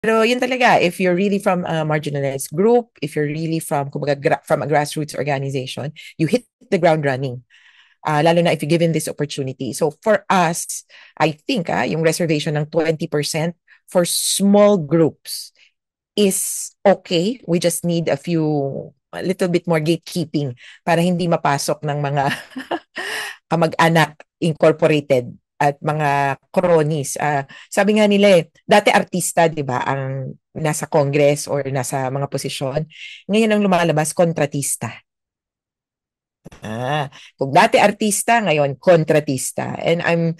Pero yun talaga, if you're really from a marginalized group, if you're really from, kumbaga, from a grassroots organization, you hit the ground running. Lalo na if you're given this opportunity. So for us, I think yung reservation ng 20% for small groups is okay. We just need a little bit more gatekeeping para hindi mapasok ng mga kamag-anak incorporated at mga cronies. Sabi nga nila dati artista, di ba, ang nasa Congress or nasa mga posisyon. Ngayon ang lumalabas, kontratista. Kung dati artista, ngayon kontratista. And I'm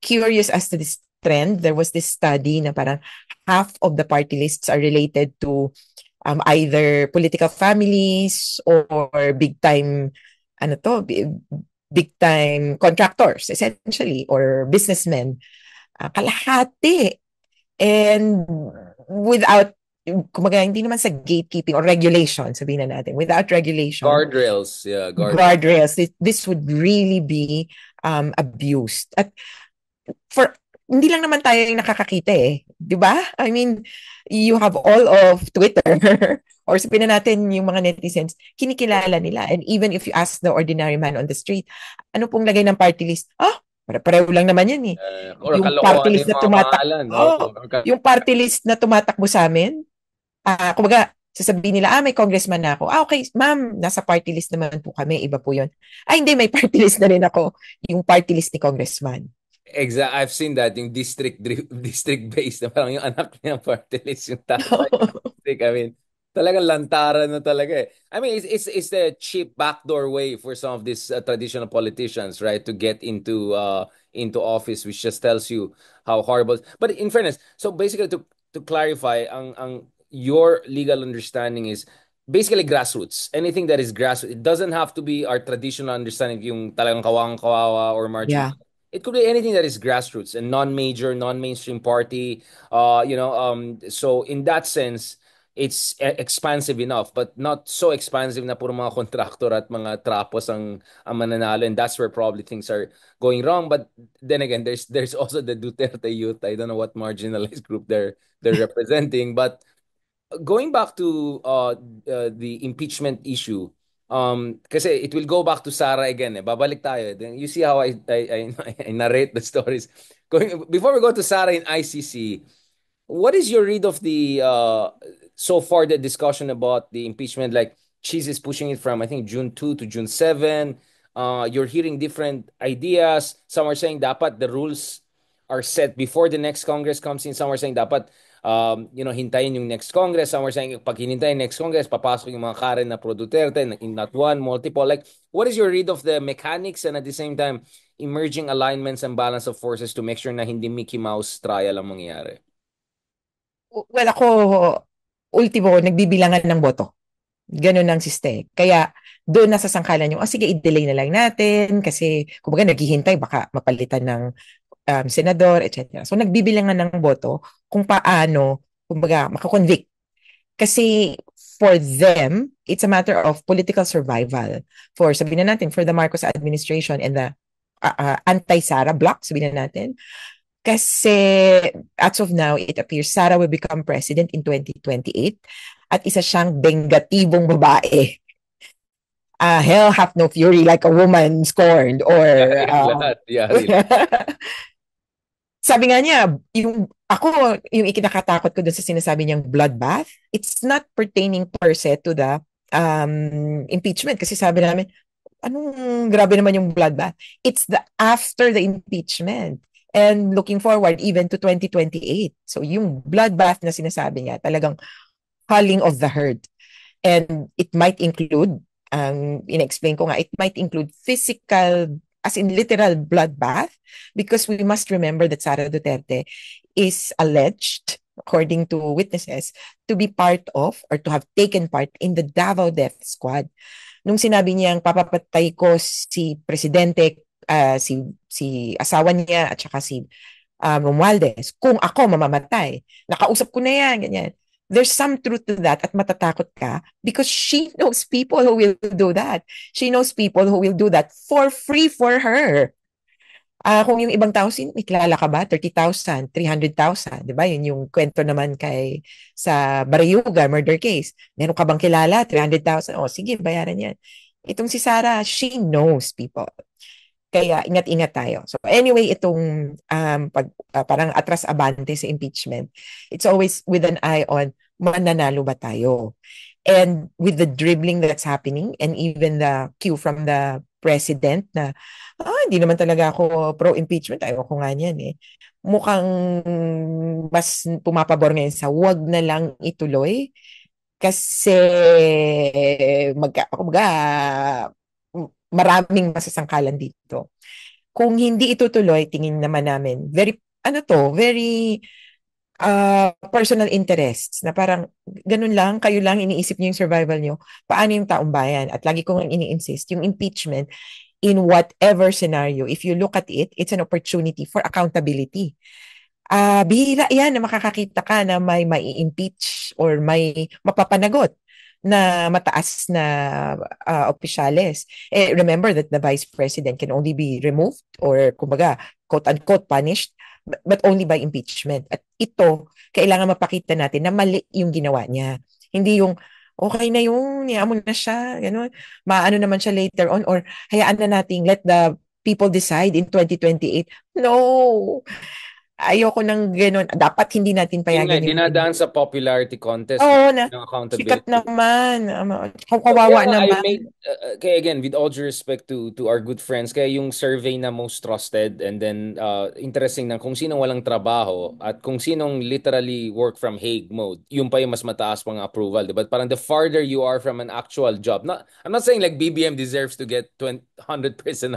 curious as to this trend. There was this study na parang half of the party lists are related to either political families or big time ano to big time contractors essentially or businessmen. Kalahati, and without, kumaga, hindi naman sa gatekeeping or regulation, sabihin na natin, without regulation, Guardrails, yeah, guardrails. guardrails, this would really be abused. At for hindi lang naman tayo yung nakakakita eh, 'di ba? I mean, you have all of Twitter or sabihin na natin yung mga netizens, kinikilala nila. And even if you ask the ordinary man on the street, ano pong lagay ng party list? Pare-pareho lang naman yan eh. Or Yung party kalokohan list yung na mga pangalan. yung party list na tumatakbo sa amin, kumbaga, sasabihin nila, may congressman na ako. Okay, ma'am, nasa party list naman po kami, iba po yun. Hindi, may party list na rin ako, yung party list ni congressman. I've seen that yung district based na parang yung anak niya party list yung tatay district. I mean, talagang lantaran na talaga eh. I mean, it's the cheap backdoor way for some of these traditional politicians, right, to get into office, which just tells you how horrible. But in fairness, so basically to clarify, ang your legal understanding is basically grassroots. Anything that is grassroots, it doesn't have to be our traditional understanding yung talagang kawang kawawa or marginal. Yeah. It could be anything that is grassroots and non-major, non-mainstream party. So in that sense, it's expansive enough, but not so expansive na puro mga kontraktor at mga trapos ang mananalo, and that's where probably things are going wrong. But then again, there's also the Duterte youth. I don't know what marginalized group they're representing, but going back to the impeachment issue, kasi it will go back to Sara again. Babalik tayo. Then you see how I narrate the stories. Before we go to Sara in ICC, what is your read of the so far the discussion about the impeachment? Like Cheese is pushing it from I think June 2 to June 7. You're hearing different ideas. Some are saying dapat the rules are set before the next Congress comes in. Some are saying dapat hintayin yung next Congress. Some are saying pag hinintay next Congress, papasok yung mga Karen na pro Duterte, in not one, multiple. Like, what is your read of the mechanics and at the same time, emerging alignments and balance of forces to make sure na hindi Mickey Mouse trial ang mangyayari? Well, ako, ultimo, nagbibilangan ng boto. Ganun ang system. Kaya, doon nasa sangkalan yung, sige, i-delay na lang natin kasi, kumbaga, naghihintay, baka mapalitan ng senador, etc. So, nagbibilangan ng boto kung paano, kumbaga, makakonvict. Kasi, for them, it's a matter of political survival. Sabihin na natin, for the Marcos administration and the anti-Sara bloc, sabihin na natin, kasi as of now, it appears Sara will become president in 2028 at isa siyang bengatibong babae. Hell hath no fury like a woman scorned or Yari lahat. Yari lahat. sabi nga niya, yung ikinakatakot ko dun sa sinasabi niyang bloodbath, it's not pertaining per se to the impeachment kasi sabi namin, anong grabe naman yung bloodbath? It's the after the impeachment and looking forward even to 2028. So yung bloodbath na sinasabi niya, talagang culling of the herd. And it might include, in-explain ko nga, it might include physical, as in literal bloodbath, because we must remember that Sara Duterte is alleged, according to witnesses, to be part of or to have taken part in the Davao Death Squad. Nung sinabi niyang papapatay ko si Presidente, si asawa niya at saka si Romualdez, kung ako mamamatay, nakausap ko na yan, ganyan. There's some truth to that at matatakot ka because she knows people who will do that. She knows people who will do that for free for her. Kung yung ibang tao, may kilala ka ba? 30,000, 300,000, di ba? Yun yung kwento naman sa Barayuga murder case. Meron ka bang kilala? 300,000. O, sige, bayaran yan. Itong si Sarah, she knows people. Kaya ingat-ingat tayo. So anyway, itong parang atras abante sa impeachment, it's always with an eye on mananalo ba tayo? And with the dribbling that's happening and even the cue from the president na hindi naman talaga ako pro-impeachment, ayoko nga niyan eh. Mukhang mas pumapabor ngayon sa wag na lang ituloy kasi kumbaga, maraming masasangkalan dito. Kung hindi itutuloy, tingin naman namin, very personal interests na parang ganun lang, kayo lang, iniisip niyo yung survival niyo. Paano yung taong bayan? At lagi ko nga ini-insist, yung impeachment, in whatever scenario, if you look at it, it's an opportunity for accountability. Bihira yan na makakakita ka na may mai-impeach or may mapapanagot na mataas na opisyales. Remember that the vice president can only be removed or kumbaga quote-unquote punished but only by impeachment. At ito, kailangan mapakita natin na mali yung ginawa niya. Hindi yung okay na yung niamon na siya, gano'n. Maano naman siya later on or hayaan na nating let the people decide in 2028. No! Ayoko ng gano'n. Dapat hindi natin Yun nga, payagan yung dinadaan sa popularity contest Oo na. ng Sikat accountability. naman. So, kaya Kawawa nga, I naman. made, kaya again, with all due respect to our good friends, kaya yung survey na most trusted and then interesting na kung sinong walang trabaho at kung sinong literally work from Hague mode, yung pa yung mas mataas pang approval, diba? Parang the farther you are from an actual job, I'm not saying like BBM deserves to get 100%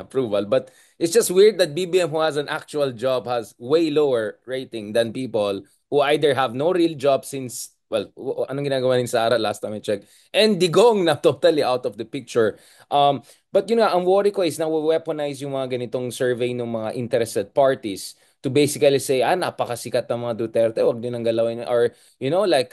approval, but it's just weird that BBM who has an actual job has way lower rating than people who either have no real job since, well, anong ginagawa ni Sarah last time I checked, and Digong na totally out of the picture. But yun nga, ang worry ko is na weaponize yung mga ganitong survey ng mga interested parties to basically say, napakasikat ng mga Duterte, wag din ang galawin. Or, like,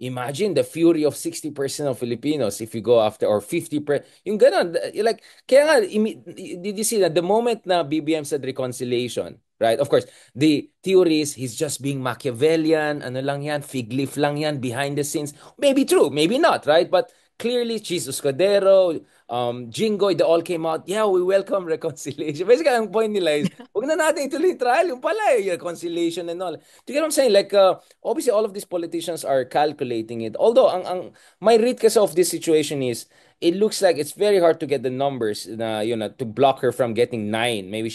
imagine the fury of 60% of Filipinos if you go after, or 50%, yung ganun. Like, kaya nga, did you see that the moment na BBM said reconciliation, right? Of course, the theory is he's just being Machiavellian, ano lang yan, fig leaf lang yan, behind the scenes. Maybe true, maybe not, right? But clearly, Jesus Cordero, Jingoy, they all came out, yeah, we welcome reconciliation. Basically, ang point nila is, huwag na natin ituloy yung trial, yung pala, reconciliation and all. Do you get what I'm saying? Like, obviously, all of these politicians are calculating it. Although, my read kasi of this situation is, it looks like it's very hard to get the numbers na, to block her from getting 9. Maybe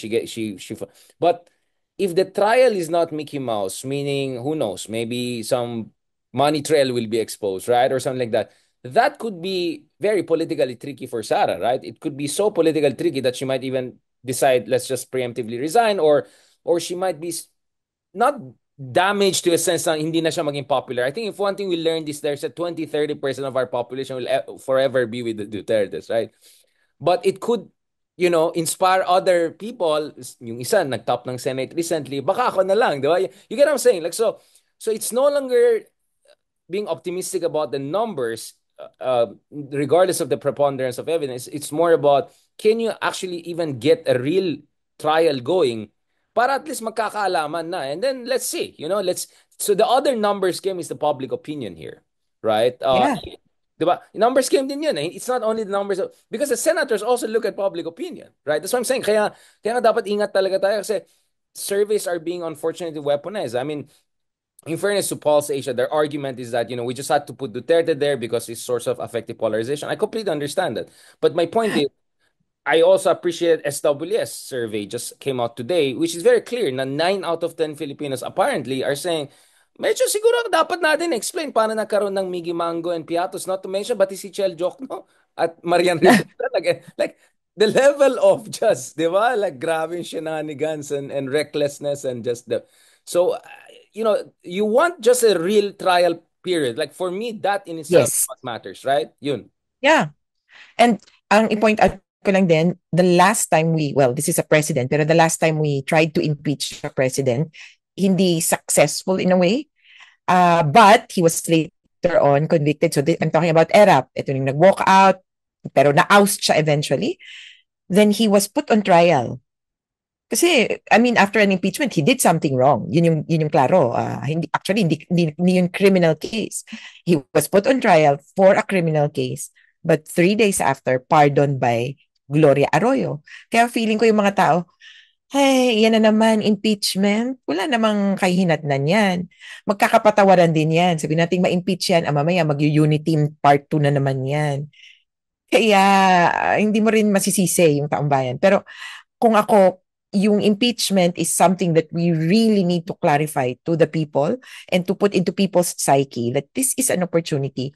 but if the trial is not Mickey Mouse, meaning, who knows, maybe some money trail will be exposed, right? Or something like that. That could be very politically tricky for Sarah, right? It could be so politically tricky that she might even decide, let's just preemptively resign, or she might be not damaged to a sense na hindi na siya maging popular. I think if one thing we learned is there's a 20-30% of our population will forever be with the Dutertes, right? But it could, inspire other people. Yung isa, nag-top ng Senate recently, baka ako na lang, di ba? You get what I'm saying? Like, so it's no longer being optimistic about the numbers, regardless of the preponderance of evidence. It's more about, can you actually even get a real trial going para at least magkakaalaman na. And then let's see, so the other numbers game is the public opinion here, right? Yeah. Diba? Numbers game din yun. It's not only the numbers because the senators also look at public opinion, right? That's what I'm saying. Kaya nga dapat ingat talaga tayo kasi surveys are being unfortunately weaponized. I mean, in fairness to Pulse Asia, their argument is that, we just had to put Duterte there because it's source of affective polarization. I completely understand that. But my point is, I also appreciate SWS survey just came out today, which is very clear na 9 out of 10 Filipinos apparently are saying, medyo siguro dapat natin explain paano nagkaroon ng Miggy Mango and Piatos, not to mention pati si Chel Jokno at Marian Rivera. like the level of just, di ba? Like grabe yung shenanigans and recklessness and just so, you want just a real trial period. Like for me, that in itself is Yes. what matters, right? Yun. Yeah. And ang i-point out ko lang din, the last time this is a president, pero the last time we tried to impeach a president, hindi successful in a way. But he was later on convicted. So I'm talking about ERAP. Ito yung nag-walk out, pero na-oust siya eventually. Then he was put on trial. Kasi, I mean, after an impeachment, he did something wrong. Yun yung klaro. Hindi, actually, hindi yung criminal case. He was put on trial for a criminal case, but 3 days after, pardoned by Gloria Arroyo. Kaya feeling ko yung mga tao, hey, yan na naman, impeachment. Wala namang kahihinatnan yan. Magkakapatawaran din yan. Sabi natin ma-impeach yan, mamaya mag-unity part 2 na naman yan. Kaya hindi mo rin masisisi yung taong bayan. Pero kung ako, yung impeachment is something that we really need to clarify to the people and to put into people's psyche that this is an opportunity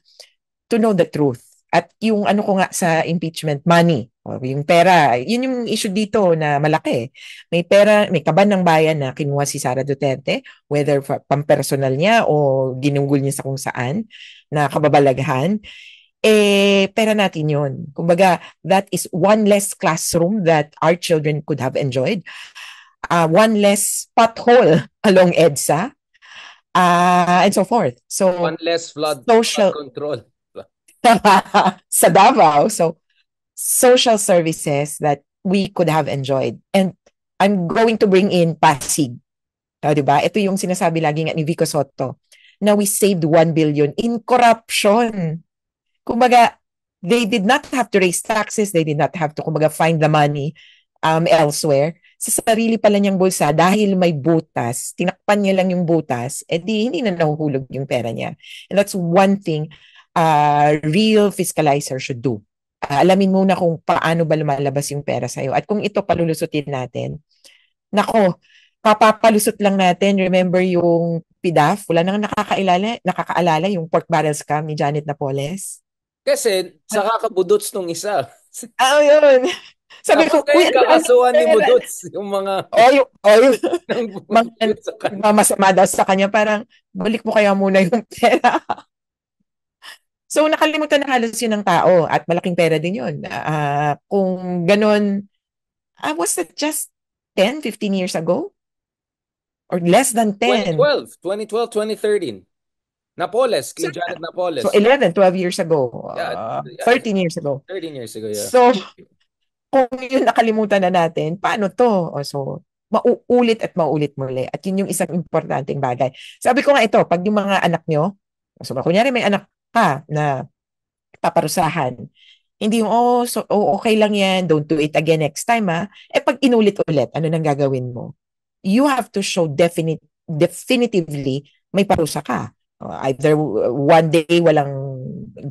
to know the truth. At yung ano ko nga sa impeachment, money, o yung pera, yun yung issue dito na malaki. May pera, may kaban ng bayan na kinuha si Sara Duterte, whether pampersonal niya o ginunggol niya sa kung saan, na kababalaghan, pera natin yun. Kumbaga, that is one less classroom that our children could have enjoyed, one less pothole along EDSA, and so forth. So, One less flood social, control. sa Davao, so social services that we could have enjoyed. And I'm going to bring in Pasig. Diba? Ito yung sinasabi lagi nga ni Vico Soto, na we saved 1 billion in corruption. Kumbaga, they did not have to raise taxes, they did not have to, kumbaga, find the money elsewhere. Sa sarili pala niyang bulsa, dahil may butas, tinakpan niya lang yung butas, hindi na nahuhulog yung pera niya. And that's one thing real fiscalizer should do. Alamin muna kung paano ba lumalabas yung pera sa'yo. At kung ito palulusutin natin, nako, papapalusot lang natin. Remember yung PDAF? Wala nang nakakaalala yung pork barrel scam ni Janet Napoles. Kasi sa kakabudots nung isa. Yun. Sabi Tapos ko, uy, ngayon ang dami kakasuhan ni pera. Budots yung mga Yung nang mga bumibigay sa kanya. masama daw sa kanya, parang balik mo kaya muna yung pera. So, nakalimutan na halos yun ng tao at malaking pera din yun. Kung ganun, was it just 10, 15 years ago? Or less than 10? 2012, 2013. Napoles, So, kay Janet so Napoles. 11, 12 years ago. Yeah, yeah, 13 years ago. 13 years ago, yeah. So, kung yun nakalimutan na natin, paano to? So, mauulit at mauulit muli. At yun yung isang importanteng bagay. Sabi ko nga ito, pag yung mga anak nyo, so kunyari may anak ka na paparusahan, hindi yung, okay lang yan, don't do it again next time, ha? Pag inulit-ulit, ano nang gagawin mo? You have to show definitively may parusa ka. Either one day walang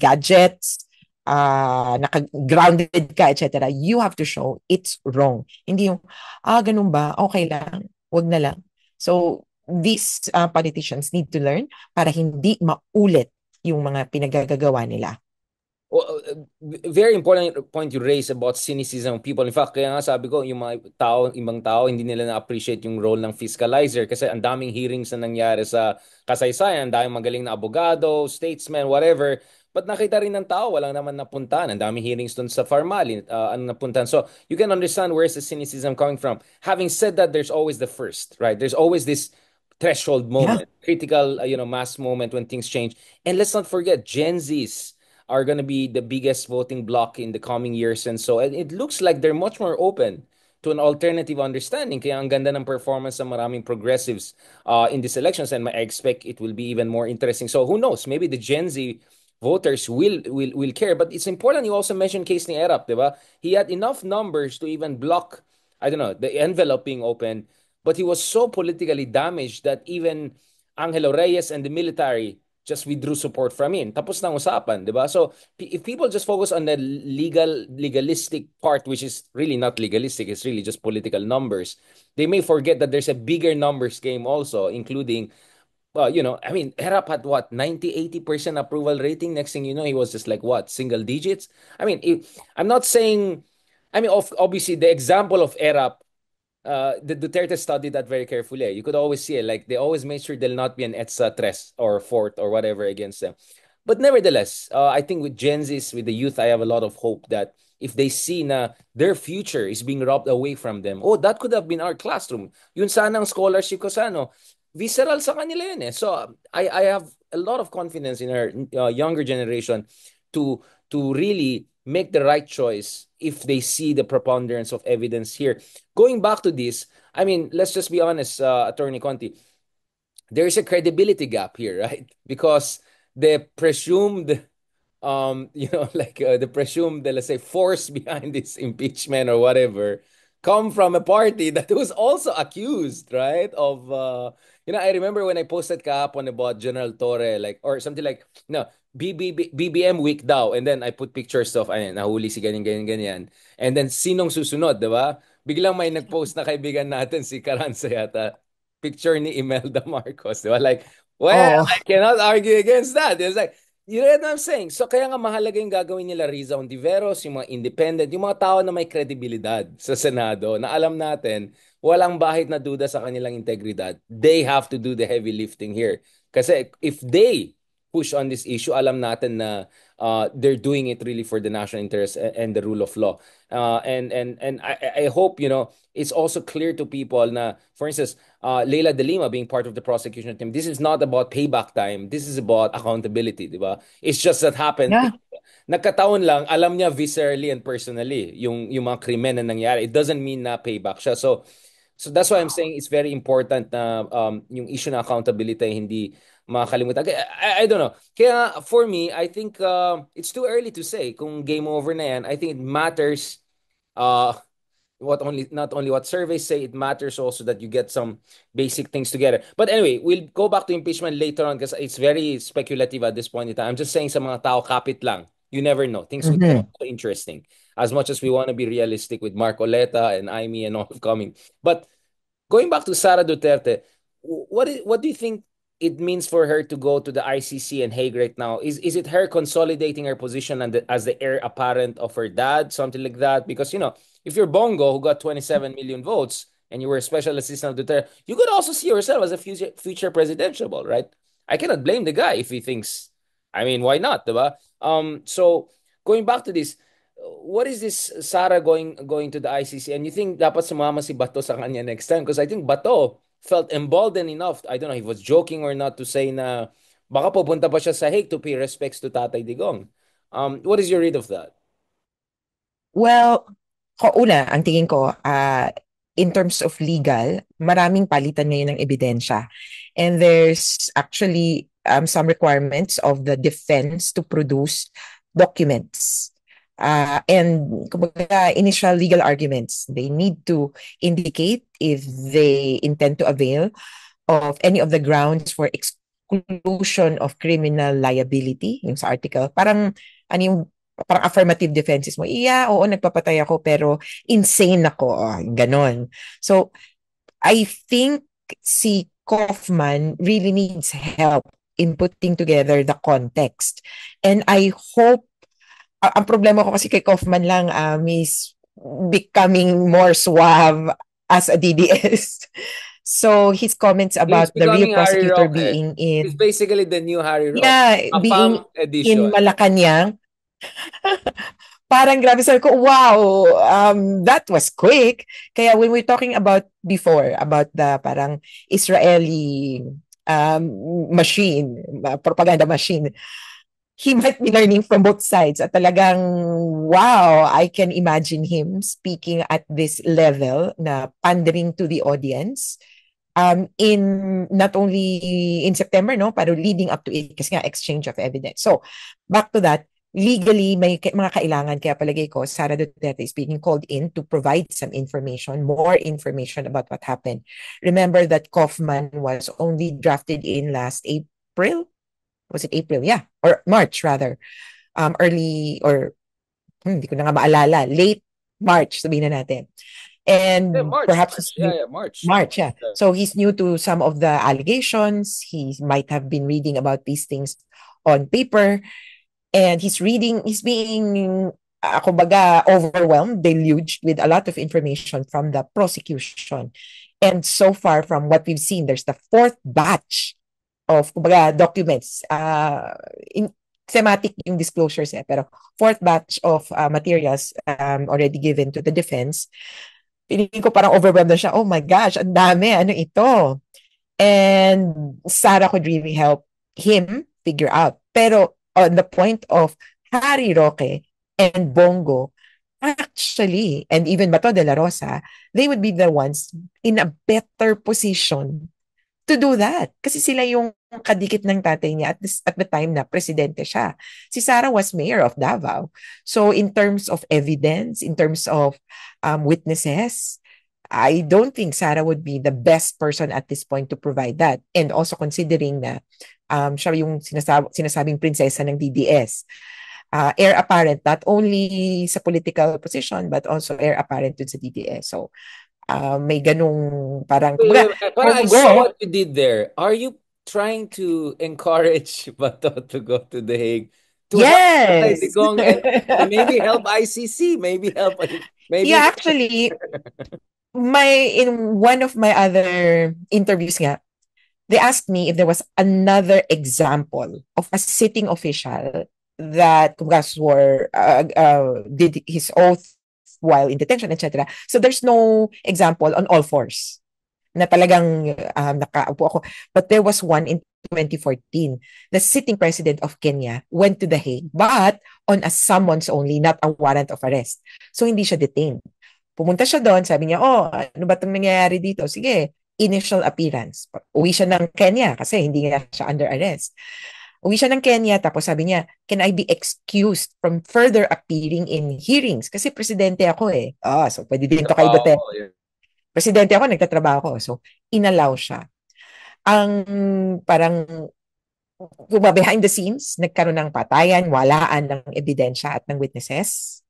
gadgets, naka-grounded ka, etc. You have to show it's wrong. Hindi yung, ganun ba? Okay lang. Wag na lang. So, these politicians need to learn para hindi maulit yung mga pinagagagawa nila. Well, very important point you raise about cynicism of people. In fact, kaya nga sabi ko, yung mga tao, ibang tao, hindi nila na-appreciate yung role ng fiscalizer kasi ang daming hearings na nangyari sa kasaysayan, ang daming magaling na abogado, statesman, whatever. But nakita rin ng tao, walang naman napuntahan. Ang daming hearings dun sa Farmali, ano napuntahan. So, you can understand where's the cynicism coming from. Having said that, there's always the first, right? There's always this threshold Yeah. moment, critical, mass moment when things change. And let's not forget, Gen Zs are going to be the biggest voting bloc in the coming years. And so it looks like they're much more open to an alternative understanding. Kaya ang ganda ng performance ng maraming progressives in these elections, and I expect it will be even more interesting. So who knows? Maybe the Gen Z voters will care. But it's important you also mentioned case ni Erap, di ba? He had enough numbers to even block, I don't know, the envelope being open. But he was so politically damaged that even Angelo Reyes and the military just withdrew support from him. Tapos na usapan, di ba? So if people just focus on the legalistic part, which is really not legalistic, it's really just political numbers, they may forget that there's a bigger numbers game also, including, I mean, Erap had what, 90-80% approval rating. Next thing you know, he was just like what, single digits? I mean, I'm not saying, I mean, obviously the example of Erap, the Duterte studied that very carefully. You could always see it. Like they always made sure there'll not be an ETSA tres or fourth or whatever against them. But nevertheless, I think with Gen Zs, with the youth, I have a lot of hope that if they see na their future is being robbed away from them, that could have been our classroom. Yun sana ang scholarship ko sa ano. Visceral sa kanila yun eh. So I have a lot of confidence in our younger generation to really make the right choice if they see the preponderance of evidence here. Going back to this, I mean, let's just be honest, Attorney Conti, there is a credibility gap here, right? Because the presumed like the presumed, let's say, force behind this impeachment or whatever, come from a party that was also accused, right? Of, I remember when I posted kahapon about General Torre, like, or something like, no, BBM week daw. And then I put pictures of, ay, nahuli si ganyan, ganyan, ganyan. And then, sinong susunod, di ba? Biglang may nag-post na kaibigan natin, si Caranza yata, picture ni Imelda Marcos, di ba? Like, well, Oh, I cannot argue against that. It's like, you know what I'm saying? So kaya nga mahalaga yung gagawin nila Riza Ontiveros, yung mga independent, yung mga tao na may kredibilidad sa Senado na alam natin walang bahid na duda sa kanilang integridad. They have to do the heavy lifting here. Kasi if they push on this issue, alam natin na they're doing it really for the national interest and the rule of law. And I hope, it's also clear to people na, for instance, Leila de Lima being part of the prosecution team, this is not about payback time. This is about accountability, di ba? It's just that happened. yeah. Nagkataon lang, alam niya viscerally and personally yung mga krimen na nangyari. It doesn't mean na payback siya. So that's why I'm saying it's very important na yung issue na accountability ay hindi makakalimutan. I don't know. Kaya for me, I think it's too early to say kung game over na yan. I think it matters uh, not only what surveys say, it matters also that you get some basic things together. But anyway, we'll go back to impeachment later on because it's very speculative at this point in time. I'm just saying sa mga tao, kapit lang. You never know. Things would get Mhm. so interesting. As much as we want to be realistic with Mark Oleta and Aimee and all coming. But going back to Sara Duterte, what do you think it means for her to go to the ICC and Hague right now? Is it her consolidating her position as the heir apparent of her dad, something like that? Because if you're Bongo who got 27 million votes and you were a special assistant of Duterte, you could also see yourself as a future presidential, right? I cannot blame the guy if he thinks. I mean, why not, diba? So going back to this, what is this Sara going to the ICC? And you think dapat sumama si Bato sa kanya next time? Because I think Bato felt emboldened enough. I don't know if he was joking or not to say na baka pupunta pa siya sa Hague to pay respects to Tatay Digong. What is your read of that? Well, una, ang tingin ko, in terms of legal, maraming palitan ngayon ng ebidensya. And there's actually some requirements of the defense to produce documents. And kumbaga, initial legal arguments, they need to indicate if they intend to avail of any of the grounds for exclusion of criminal liability, yung sa article. Ano yung, parang affirmative defenses mo. Yeah, oo, nagpapatay ako, pero insane ako. Ganon. So, I think si Kaufman really needs help in putting together the context. And I hope, ang problema ko kasi kay Kaufman lang, is becoming more suave as a DDS. So his comments He's about the real becoming Harry prosecutor Roque. being He's in, basically the new Harry Roque. yeah, A being FAM edition. in Malacanang, parang grabe, sabi ko, wow, that was quick. Kaya when we're talking about before, about the parang Israeli machine, propaganda machine, he might be learning from both sides. At talagang, wow, I can imagine him speaking at this level na pandering to the audience. In not only in September, no, pero leading up to it, kasi nga exchange of evidence. So, back to that, legally, may mga kailangan, kaya palagay ko, Sara Duterte is being called in to provide some information, more information about what happened. Remember that Kaufman was only drafted in last April? Was it April? Yeah. Or March, rather. Early, or hindi ko na nga maalala. Late March, sabihin na natin. Yeah, And March, perhaps March. Yeah, March. March, yeah. So he's new to some of the allegations. He might have been reading about these things on paper. And he's being, kumbaga, overwhelmed, deluged with a lot of information from the prosecution. And so far, from what we've seen, there's the fourth batch of, kumbaga, documents. In thematic yung disclosures, pero fourth batch of materials already given to the defense. Piling ko parang overwhelmed na siya. Oh my gosh, ang dami. Ano ito? And Sarah could really help him figure out. Pero on the point of Harry Roque, and Bongo, actually, and even Bato de la Rosa, they would be the ones in a better position to do that. Kasi sila yung kadikit ng tatay niya at the time na presidente siya. Si Sara was mayor of Davao. So in terms of evidence, in terms of witnesses, I don't think Sara would be the best person at this point to provide that. And also considering na siya yung sinasabing prinsesa ng DDS. Heir apparent not only sa political position but also heir apparent dun sa DDS. So may ganung parang Wait, kumbaga wait, wait. Parang I saw Bongo. what you did there. Are you trying to encourage Bato to go to The Hague to help Tatay Yes. Digong and maybe help ICC, maybe help, maybe. Yeah, actually, in one of my other interviews nga, they asked me if there was another example of a sitting official that kumbaga swore, did his oath while in detention, etc. So there's no example on all fours na talagang nakaupo ako. But there was one in 2014. The sitting president of Kenya went to The Hague, but on a summons only, not a warrant of arrest. So hindi siya detained. Pumunta siya doon, sabi niya, oh, ano ba itong nangyayari dito? Sige, initial appearance. Uwi siya ng Kenya kasi hindi nga siya under arrest. Uwi siya ng Kenya, tapos sabi niya, can I be excused from further appearing in hearings? Kasi presidente ako eh. So pwede din to kay Duterte. Oh, yeah. Presidente ako, nagtatrabaho ako. So, inallow siya. Ang parang behind the scenes, nagkaroon ng patayan, walaan ng ebidensya at ng witnesses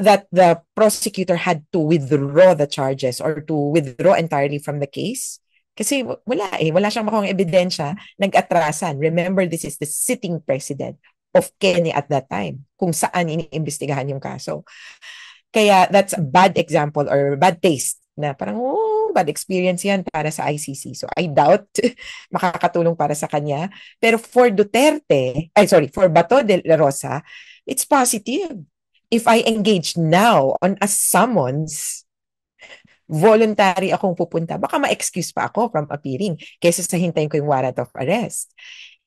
that the prosecutor had to withdraw the charges or to withdraw entirely from the case. Kasi wala siyang makuha ebidensya, nag-atrasan. Remember, this is the sitting president of Kenya at that time, kung saan iniimbestigahan yung kaso. Kaya that's a bad example or bad taste na parang, bad experience yan para sa ICC. So I doubt makakatulong para sa kanya. Pero for for Bato de la Rosa, it's positive. If I engage now on a summons, voluntary akong pupunta, baka ma-excuse pa ako from appearing kaysa sa hintayin ko yung warrant of arrest.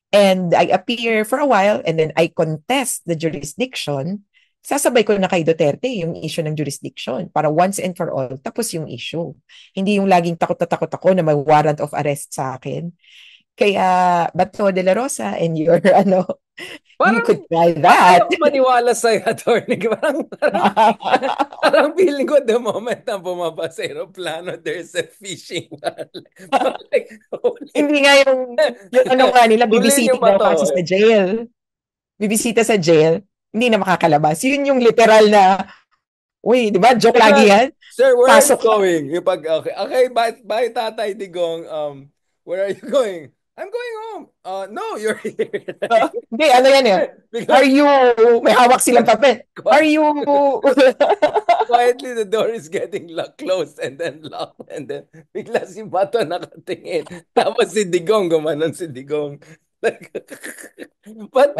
And I appear for a while and then I contest the jurisdiction. Sasabay ko na kay Duterte yung issue ng jurisdiction para once and for all, tapos yung issue. Hindi yung laging takot na takot ako na may warrant of arrest sa akin. Kaya, Bato de la Rosa and your, you Parang, could try parang that. ako maniwala sa'yo, attorney. Parang feeling ko the moment na bumaba sa aeroplano, there's a fishing like, Hindi nga yung nga nila, huli niyo bibisita ba daw to? kasi sa jail. Bibisita sa jail, hindi na makakalabas. Yun yung literal na, uy, di ba? Joke lagi yan. Sir, where are you Pasok ka. going? Okay, bye, Tatay Digong. Where are you going? I'm going home. No, you're here. Hindi, ano yan eh. Are you, may hawak silang papel. Are you, Quietly, the door is getting closed and then locked and then bigla si Bato nakatingin. Tapos si Digong, gumanon si Digong. But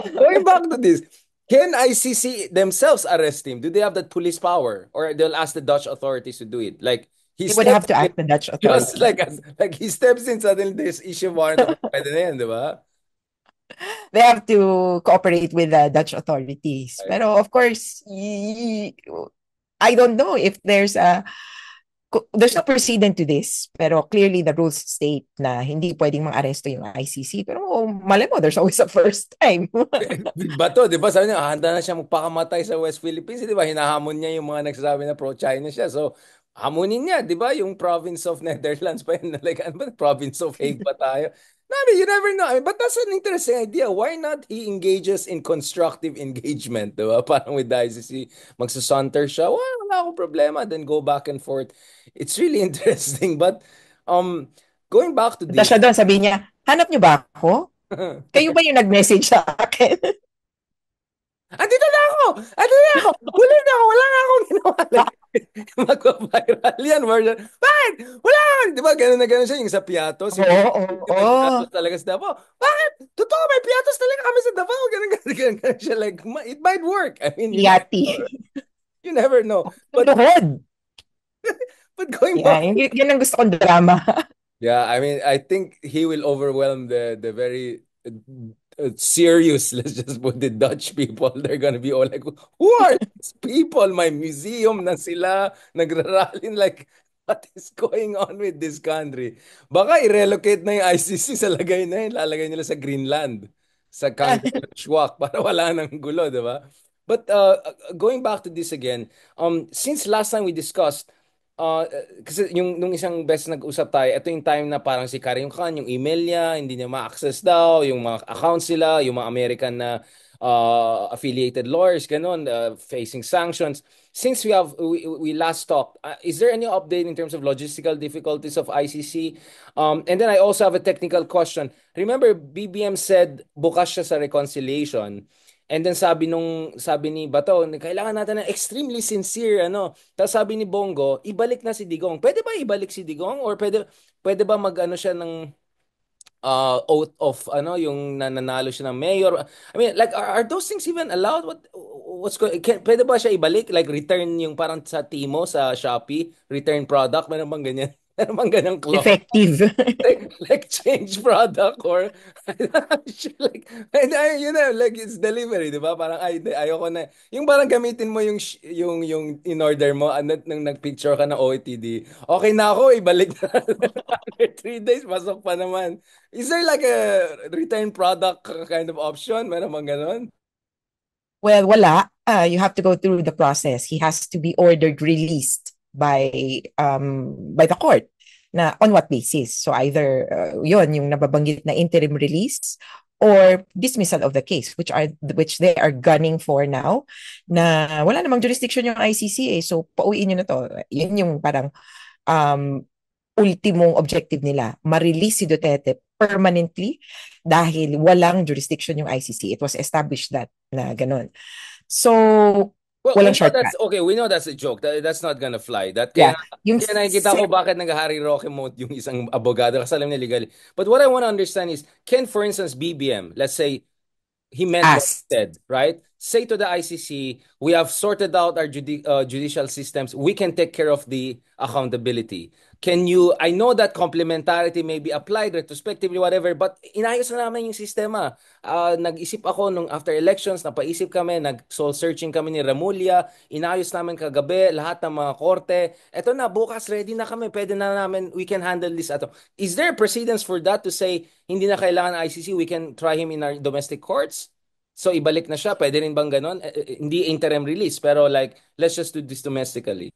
going back to this, can ICC themselves arrest him? Do they have that police power? Or they'll ask the Dutch authorities to do it? Like, he you would have steps to in, ask the Dutch just authority. like he steps in, suddenly there's issue warrant of pwede na yan, di ba? They have to cooperate with the Dutch authorities. Right. Pero of course, I don't know if there's no precedent to this, pero clearly the rules state na hindi pwedeng mang-aresto yung ICC. Pero malay mo, there's always a first time. Bato, di ba? Sabi niya, handa na siya magpakamatay sa West Philippines. Di ba? Hinahamon niya yung mga nagsasabi na pro-China siya. So, hamunin niya, di ba? Yung province of Netherlands pa yun. Like, ano ba? Province of Hague pa tayo. No, I mean, you never know. I mean, but that's an interesting idea. Why not he engages in constructive engagement, di ba? Parang with the ICC, magsasanter siya. Well, wala akong problema. Then go back and forth. It's really interesting. But, going back to Punta this, siya doon, sabi niya, hanap niyo ba ako? Kayo ba yung nag-message sa akin? andito na ako! Andito na ako! Huli na ako! Wala nga akong ginawa. Like, magpa-viral yan. Version. Bakit? Wala nga! Di ba ganun na ganun siya yung sa Piatos? Yung, Oo. may Piatos talaga sa Davao. Bakit? Totoo, may Piatos talaga kami sa Davao. Ganun, ganun, ganun, ganun siya. Like, it might work. I mean, Yati. you never know. Tuhod. But going Yeah, back. yan ang gusto kong drama. Yeah, I mean, I think he will overwhelm the very serious, let's just put the Dutch people, they're gonna be all like, who are these people? My museum na sila, nagraralin like, what is going on with this country? Baka i-relocate na yung ICC sa lagay na yun, lalagay nila sa Greenland, sa Kangerlussuaq, para wala nang gulo, di ba? But going back to this again, since last time we discussed, Uh, kasi yung nung isang best nag-usap tayo, ito yung time na parang si Karim Khan, yung email niya, hindi niya ma-access daw, yung mga accounts sila, yung mga American na affiliated lawyers, ganun, facing sanctions. Since we last talked, is there any update in terms of logistical difficulties of ICC? And then I also have a technical question. Remember, BBM said bukas siya sa reconciliation. And then sabi ni Bato, kailangan natin ng extremely sincere ano. Tapos sabi ni Bongo, ibalik na si Digong. Pwede ba ibalik si Digong or pwede ba mag-ano siya ng oath of ano yung nananalo siya ng mayor? I mean, like are those things even allowed? Pwede ba siya ibalik like return yung parang sa Timo sa Shopee, return product, meron bang ganyan? Meron bang ganyang clause? Effective. Like change product or like and you know like it's delivery, di ba? Parang ay ayoko na. Yung parang gamitin mo yung in order mo nang nagpicture ka ng OOTD. Okay na ako, ibalik na. After 3 days, pasok pa naman. Is there like a return product kind of option? Meron bang ganon? Well, wala. You have to go through the process. He has to be ordered released by the court. Na on what basis? So either yon yung nababanggit na interim release or dismissal of the case, which they are gunning for now. Na wala namang jurisdiction yung ICC eh. So pauwiin nyo na to. Yun yung parang um, ultimong objective nila, ma-release si Duterte permanently dahil walang jurisdiction yung ICC. It was established that na ganun. So, Well, we walang know that's shortcut. okay. We know that's a joke. That's not gonna fly. That Yeah. Yung kaya nakikita ko bakit nag-Harry Roque mode yung isang abogado kasi alam niya legal. But what I want to understand is, can for instance BBM, let's say he meant what he asked. said, right? Say to the ICC, we have sorted out our judicial systems. We can take care of the accountability. Can you, I know that complementarity may be applied retrospectively, whatever, but inayos na namin yung sistema. Nag-isip ako nung after elections, napaisip kami, nag-soul searching kami ni Remulla, inayos namin kagabi, lahat ng mga korte. Eto na, bukas ready na kami, pwede na namin, we can handle this. Ato. Is there a precedence for that to say, hindi na kailangan ng ICC, we can try him in our domestic courts? So ibalik na siya, pwede rin bang ganon? Hindi interim release, pero like, let's just do this domestically.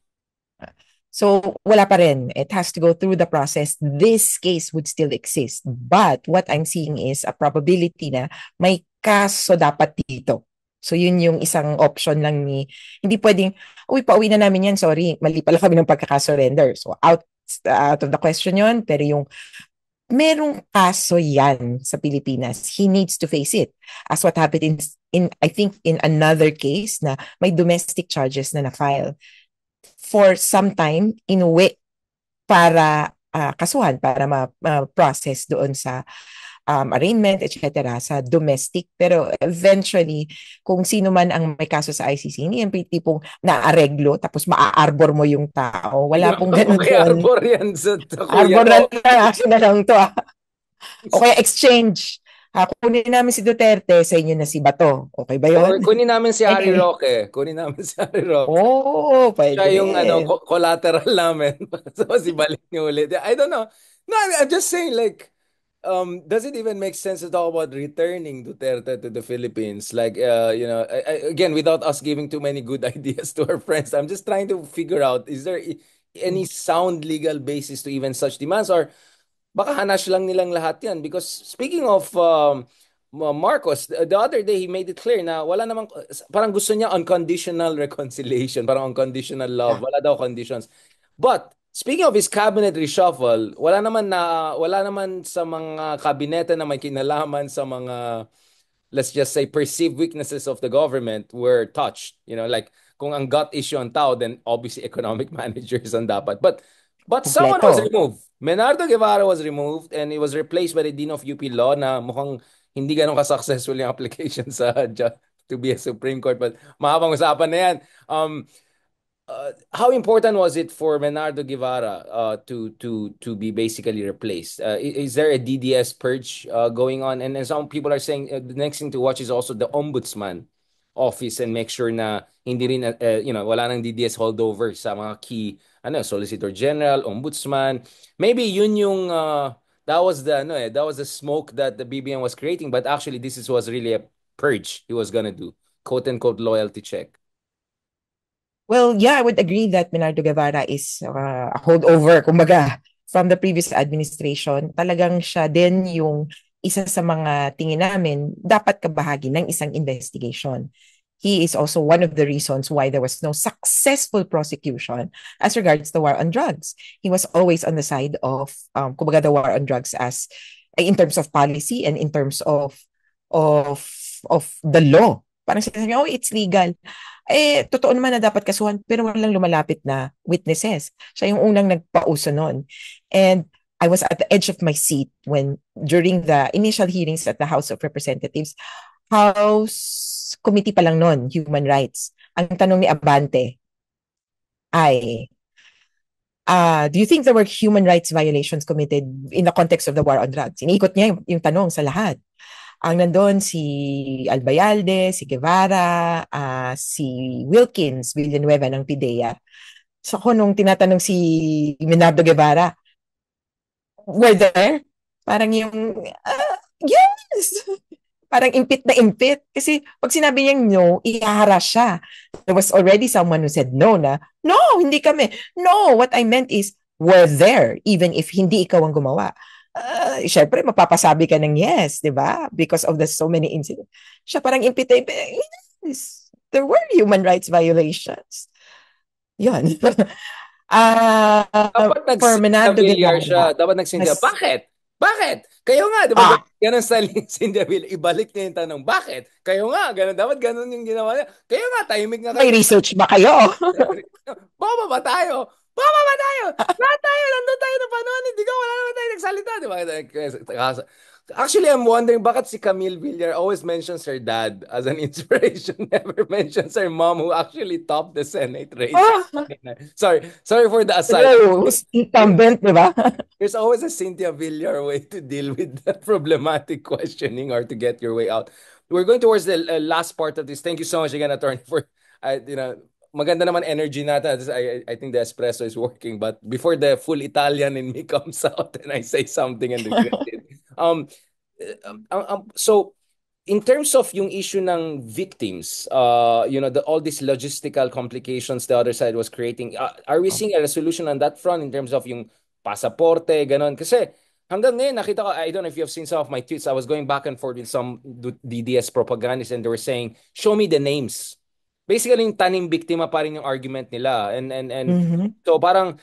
So, wala pa rin. It has to go through the process. This case would still exist. But what I'm seeing is a probability na may kaso dapat dito. So, yun yung isang option lang hindi pwedeng, uy, pauwi na namin yan, sorry, mali pala kami ng pagkakasurrender. So, out of the question yun, pero yung merong kaso yan sa Pilipinas, he needs to face it. As what happened I think, in another case na may domestic charges na na-file for some time inuwi para kasuhan, para ma-process doon sa arraignment, etc. sa domestic. Pero eventually, kung sino man ang may kaso sa ICC, hindi yung tipong naareglo tapos maa-arbor mo yung tao. Wala pong ganun Okay, doon. arbor yan sa kuya Arbor na ko. lang, action na lang to. O kaya exchange. Kunin namin si Duterte, sa inyo na si Bato. Okay ba Or yun? kunin namin si Harry Anyway. Roque. Kunin namin si Harry Roque. Oo, Siya pwede yung ano, rin. collateral namin. So, si balik niyo ulit. I don't know. No, I'm just saying like, does it even make sense to talk about returning Duterte to the Philippines? Like, again, without us giving too many good ideas to our friends, I'm just trying to figure out, is there any sound legal basis to even such demands or baka hanash lang nilang lahat yan? Because speaking of Marcos, the other day he made it clear na wala namang, parang gusto niya unconditional reconciliation, parang unconditional love, Yeah, wala daw conditions. But speaking of his cabinet reshuffle, wala naman sa mga kabinete na may kinalaman sa mga, let's just say, perceived weaknesses of the government were touched. You know, like kung ang gut issue ang tao, then obviously economic managers ang dapat. But someone was kompleto. removed. Menardo Guevara was removed and he was replaced by the Dean of UP Law na mukhang hindi ganun ka-successful yung application to be a Supreme Court. But mahabang usapan na yan. how important was it for Menardo Guevara to be basically replaced? Is there a DDS purge going on? And some people are saying the next thing to watch is also the ombudsman office and make sure na hindi rin wala nang DDS holdover sa mga key Solicitor General, Ombudsman. Maybe yun yung that was the smoke that the BBM was creating, but actually was really a purge he was gonna do, quote unquote loyalty check. Well, yeah, I would agree that Bernardo Guevara is a holdover, kumbaga, from the previous administration. Talagang siya din yung isa sa mga tingin namin dapat kabahagi ng isang investigation. He is also one of the reasons why there was no successful prosecution as regards the war on drugs. He was always on the side of, kumbaga, the war on drugs as in terms of policy and in terms of of the law. Parang sinasabi niya, oh, it's legal. Eh, totoo naman na dapat kasuhan, pero walang lumalapit na witnesses. Siya yung unang nagpauso nun. And I was at the edge of my seat when, during the initial hearings at the House of Representatives, House Committee pa lang nun, Human Rights. Ang tanong ni Abante ay, do you think there were human rights violations committed in the context of the war on drugs? Iniikot niya yung tanong sa lahat. Ang nandun si Albayalde, si Guevara, si Wilkins Villanueva ng PIDEA. So ko nung tinatanong si Minardo Guevara, were there? Parang yung, yes! Parang impit na impit. Kasi pag sinabi niyang no, ihaharas siya. There was already someone who said no na, no, hindi kami. No, what I meant is, were there, even if hindi ikaw ang gumawa. Syempre, mapapasabi ka ng yes, di ba? Because of the so many incidents. Siya parang impit na impit. Yes, there were human rights violations. Yun. Dapat For Menardo nag-Cynthia siya. Guevara, Dapat nag-Cynthia. mas, Bakit? Bakit? Kayo nga, di ba? ah, Ganun sa Cynthia Villar. Ibalik niya yung tanong, bakit? Kayo nga, ganun. Dapat ganun yung ginawa niya. Kayo nga, tahimik nga may kayo. research ba kayo? Baba ba tayo? Baba ba tayo? Lahat tayo, nandun tayo na panuan. Hindi ka, wala naman tayo nagsalita. Di ba? Actually, I'm wondering bakit si Camille Villar always mentions her dad as an inspiration, never mentions her mom who actually topped the Senate race. Oh, Sorry for the aside. hello, incumbent, di ba? There's always a Cynthia Villar way to deal with that problematic questioning or to get your way out. We're going towards the last part of this. Thank you so much again, attorney, for maganda naman energy natin. I think the espresso is working. But before the full Italian in me comes out and I say something and regret it. So, in terms of yung issue ng victims, all these logistical complications the other side was creating, are we seeing a resolution on that front in terms of yung pasaporte, ganon? Kasi hanggang ngayon, nakita ko, I don't know if you have seen some of my tweets, I was going back and forth with some DDS propagandists and they were saying, show me the names. Basically, yung taning biktima pa rin yung argument nila. And so parang,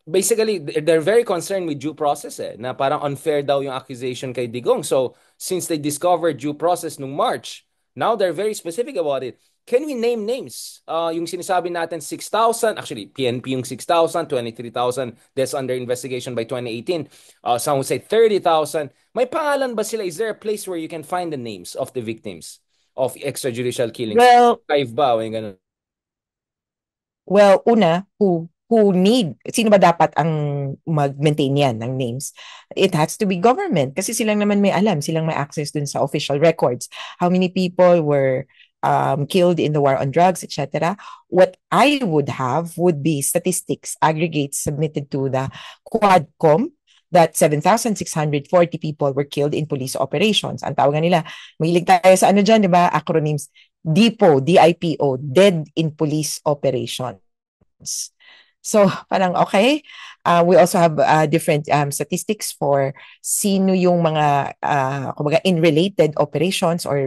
basically, they're very concerned with due process na parang unfair daw yung accusation kay Digong. So, since they discovered due process nung March, now they're very specific about it. Can we name names? Yung sinasabi natin 6,000, actually, PNP yung 6,000, 23,000 that's under investigation by 2018. Some would say 30,000. May pangalan ba sila? Is there a place where you can find the names of the victims of extrajudicial killings? Well, Five ba? O yung ganun. Well, una, sino ba dapat ang mag-maintain yan ng names? It has to be government kasi silang naman may alam, silang may access dun sa official records. How many people were killed in the war on drugs, etc. What I would have would be statistics, aggregates submitted to the Quadcom that 7,640 people were killed in police operations. Ang tawagan nila, mahilig tayo sa ano dyan, di ba? Acronyms. DIPO, DIPO, Dead in Police Operations. So, parang okay. We also have different statistics for sino yung mga kumbaga in related operations or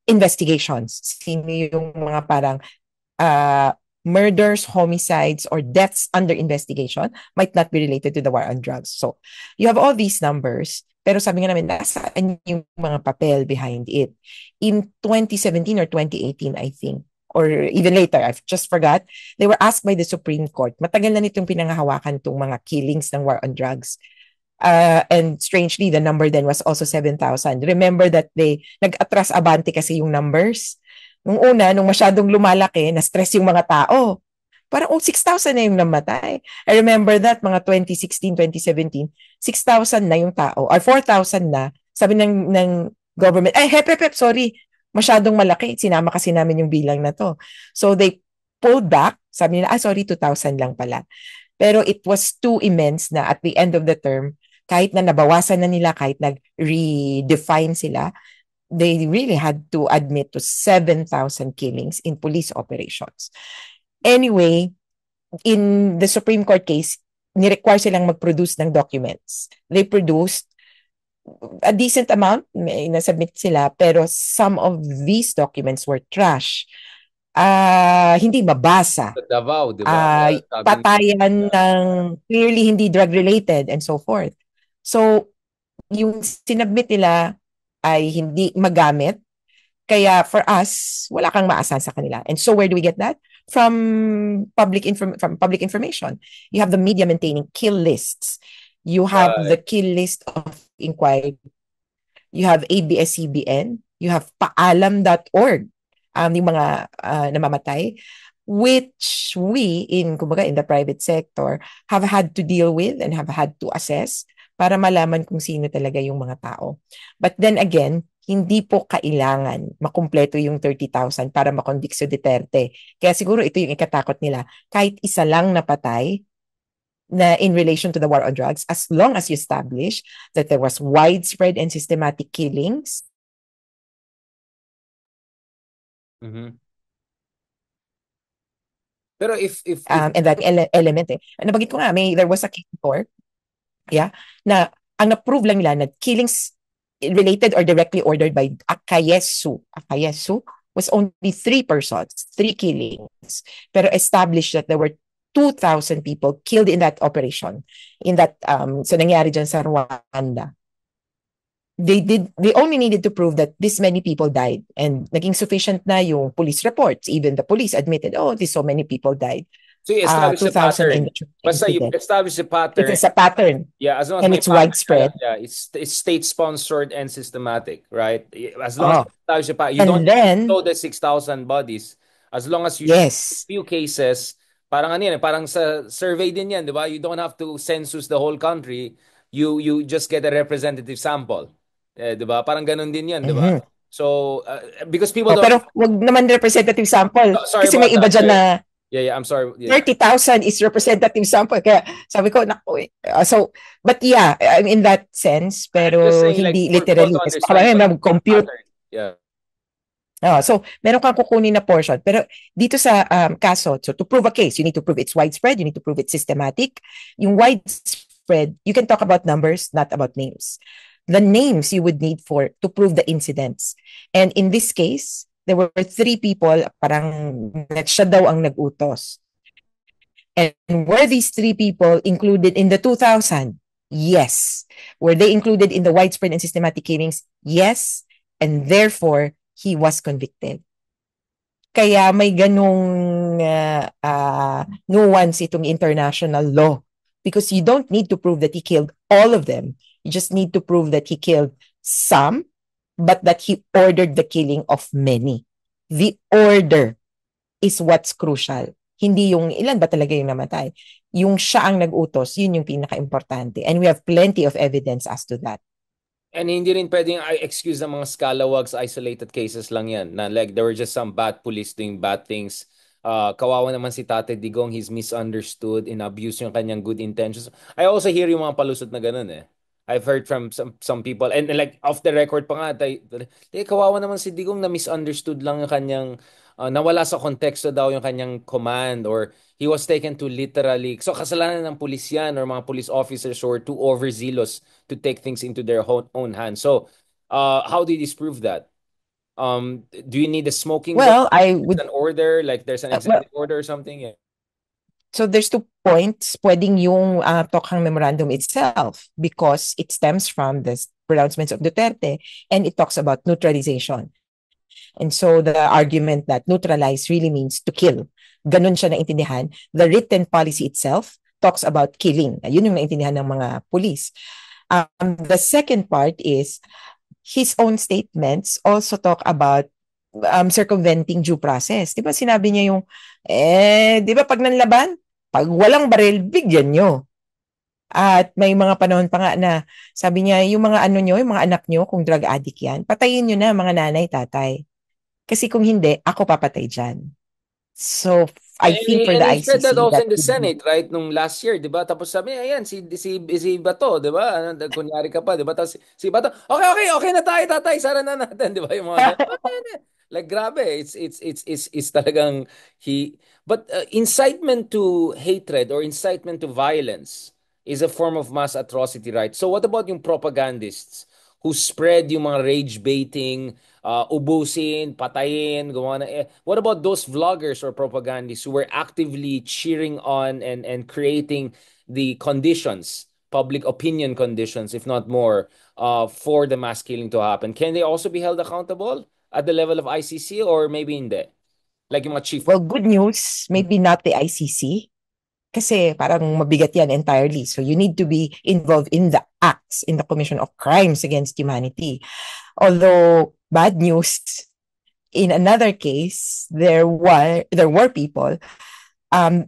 investigations. Sino yung mga parang murders, homicides, or deaths under investigation might not be related to the war on drugs. So, you have all these numbers. Pero sabi nga namin, nasaan yung mga papel behind it? In 2017 or 2018, I think, or even later, I've just forgot, they were asked by the Supreme Court. Matagal na nitong pinangahawakan itong mga killings ng war on drugs. And strangely, the number then was also 7,000. Remember that they nag-atras abante kasi yung numbers. Nung una, nung masyadong lumalaki, na-stress yung mga tao. Parang, 6,000 na yung namatay. I remember that, mga 2016, 2017, 6,000 na yung tao, or 4,000 na, sabi ng government, hep, sorry, masyadong malaki. Sinama kasi namin yung bilang na to. So they pulled back, sabi nila, sorry, 2,000 lang pala. Pero it was too immense na at the end of the term, kahit na nabawasan na nila, kahit nag-redefine sila, they really had to admit to 7,000 killings in police operations. Anyway, in the Supreme Court case, ni-require silang mag-produce ng documents. They produced a decent amount, may nasubmit sila, pero some of these documents were trash. Hindi mabasa. Sa Davao, di ba? Patayan ng clearly hindi drug-related and so forth. So, yung sinubmit nila ay hindi magamit. Kaya for us, wala kang maasahan sa kanila. And so where do we get that? From public information. You have the media maintaining kill lists. You have the kill list of inquiry. You have ABS-CBN. You have paalam.org. Yung mga namamatay, which we in the private sector have had to deal with and have had to assess para malaman kung sino talaga yung mga tao. But then again, hindi po kailangan makumpleto yung 30,000 para makonvict si Duterte. Kaya siguro ito yung ikatakot nila. Kahit isa lang napatay na in relation to the war on drugs, as long as you establish that there was widespread and systematic killings. Mm-hmm. Pero if and that element nabagit ko nga, there was a case before, na ang na-prove lang nila na killings related or directly ordered by Akayesu was only 3 persons, 3 killings. Pero established that there were 2,000 people killed in that operation. In that, so nangyari dyan sa Rwanda. They only needed to prove that this many people died. And naging sufficient na yung police reports. Even the police admitted, so many people died. So you establish the pattern. Basta you establish the pattern. It's a pattern. Yeah, as long as and it's widespread. Yeah, it's state-sponsored and systematic, right? As long as you establish the pattern, you and don't then, know the 6,000 bodies. As long as you few cases, parang parang sa survey din yan, di ba? You don't have to census the whole country. You just get a representative sample. Di ba? Parang ganun din yan, di ba? So, because people don't... Pero wag naman representative sample. Sorry kasi may iba dyan na... Yeah, I'm sorry. 30,000 is representative sample. Kaya sabi ko, naku, so, but in that sense, pero hindi literally. Kasi baka mag-compute. Yeah. So, meron kang kukunin na portion. Pero dito sa kaso, so to prove a case, you need to prove it's widespread, you need to prove it's systematic. Yung widespread, you can talk about numbers, not about names. The names you would need to prove the incidents. And in this case, there were 3 people, parang siya daw ang nag-utos. And were these 3 people included in the 2,000? Yes. Were they included in the widespread and systematic killings? Yes. And therefore, he was convicted. Kaya may ganong nuance itong international law. Because you don't need to prove that he killed all of them. You just need to prove that he killed some, but that he ordered the killing of many. The order is what's crucial. Hindi yung ilan ba talaga yung namatay. Yung siya ang nag-utos, yun yung pinaka-importante. And we have plenty of evidence as to that. And hindi rin pwedeng excuse ng mga scalawags, isolated cases lang yan. Na like there were just some bad police doing bad things. Kawawa naman si Tate Digong, he's misunderstood, in-abuse yung kanyang good intentions. I also hear yung mga palusot na ganun eh. I've heard from some people and like off the record pa nga kawawa naman si Digong na misunderstood lang yung kanyang nawala sa konteksto daw yung kanyang command or he was taken to literally. So kasalanan ng pulis yan or mga police officers who are too overzealous to take things into their own hands. So how do you disprove that? Do you need a smoking gun? I would an order like there's an executive order or something? Yeah. So there's 2 points. Pwedeng yung Tokhang Memorandum itself because it stems from the pronouncements of Duterte and it talks about neutralization. And so the argument that neutralize really means to kill. Ganun siya naintindihan. The written policy itself talks about killing. Yun yung naintindihan ng mga police. The second part is his own statements also talk about circumventing due process. Di ba sinabi niya yung, di ba pag nanlaban, pag walang baril, bigyan nyo. At may mga panahon pa nga na sabi niya, yung mga ano nyo, yung mga anak nyo, kung drug addict yan, patayin nyo na mga nanay, tatay. Kasi kung hindi, ako papatay dyan. So, I think for And the he said that ICC, also that in the would be, Senate, right? Nung last year, di ba? Tapos sabi niya, ayan, si Bato, di ba? Ano, kunyari ka pa, di ba? Tapos si Bato, okay na tayo, tatay, sara na natin, di ba? Yung mga ganun. Like, grabe, it's talagang but incitement to hatred or incitement to violence is a form of mass atrocity, right? So what about yung propagandists who spread yung mga rage baiting, ubusin, patayin, gumawa na, what about those vloggers or propagandists who were actively cheering on and creating the conditions, public opinion conditions, if not more, for the mass killing to happen? Can they also be held accountable at the level of ICC or maybe hindi? Like yung mga chief. well, good news, maybe not the ICC, kasi parang mabigat yan entirely. So you need to be involved in the acts, in the commission of crimes against humanity. Although, bad news, in another case, there were people,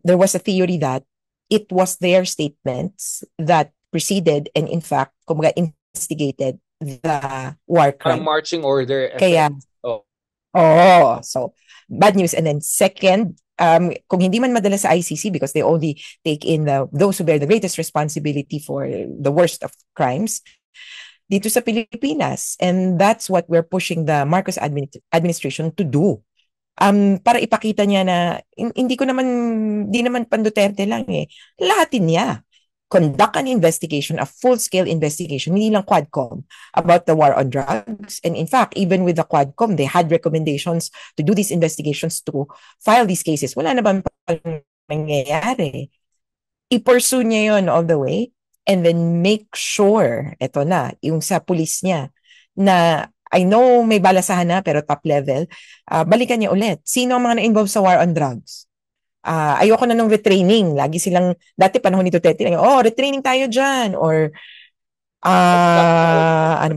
there was a theory that it was their statements that preceded and in fact, kumbaga, instigated the war Parang crime. marching order Kaya, effect. Oh. so bad news. And then second, kung hindi man madala sa ICC because they only take in those who bear the greatest responsibility for the worst of crimes, dito sa Pilipinas. And that's what we're pushing the Marcos administration to do. Para ipakita niya na hindi naman pan Duterte lang eh. Lahatin niya. Conduct an investigation, a full-scale investigation, hindi lang Quadcom, about the war on drugs. And in fact, even with the Quadcom, they had recommendations to do these investigations, to file these cases. Wala naman pa nangyayari. I-pursue niya yon all the way and then make sure, eto na, yung sa police niya, na I know may balasahan na pero top level, balikan niya ulit. Sino ang mga na-involve sa war on drugs? Ayoko na nung retraining. Lagi silang, dati panahon ni Duterte, retraining tayo dyan. Or, ano ba